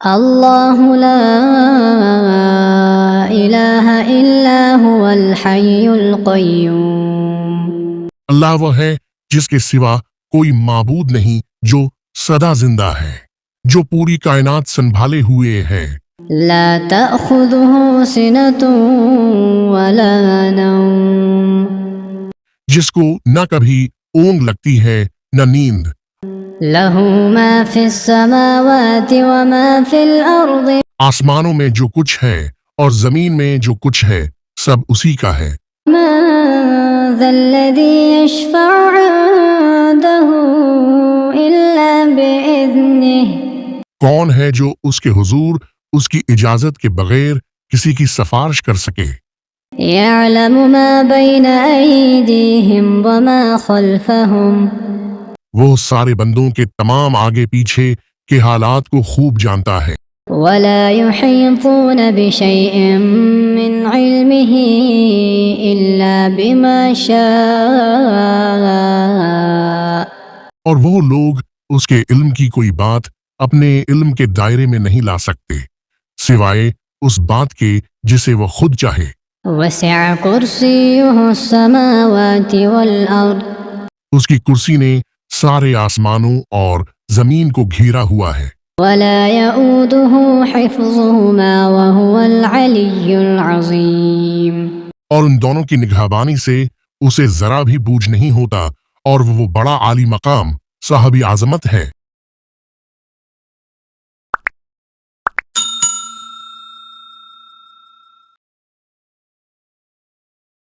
اللہ لا الہ الا هو الحی القیوم، اللہ وہ ہے جس کے سوا کوئی معبود نہیں، جو سدا زندہ ہے، جو پوری کائنات سنبھالے ہوئے ہے، لا تأخذه سنة ولا نوم، جس کو نہ کبھی اونگ لگتی ہے نہ نیند، له ما في السماوات وما في الأرض، آسمانوں میں جو کچھ ہے اور زمین میں جو کچھ ہے سب اسی کا ہے، من ذا الذي يشفع عنده إلا بإذنه، کون ہے جو اس کے حضور اس کی اجازت کے بغیر کسی کی سفارش کر سکے؟ يعلم ما بين أيديهم وما خلفهم، وہ سارے بندوں کے تمام آگے پیچھے کے حالات کو خوب جانتا ہے، ولا يحيطون بشيء من علمه إلا بما شاء، اور وہ لوگ اس کے علم کی کوئی بات اپنے علم کے دائرے میں نہیں لا سکتے سوائے اس بات کے جسے وہ خود چاہے، وسع كرسيه السماوات والأرض، اس کی کرسی نے سارے آسمانوں اور زمین کو گھیرا ہوا ہے، ولا يؤوده حفظهما وهو العلي العظيم، اور ان دونوں کی نگہبانی سے اسے ذرا بھی بوجھ نہیں ہوتا، اور وہ بڑا عالی مقام صاحب عظمت ہے۔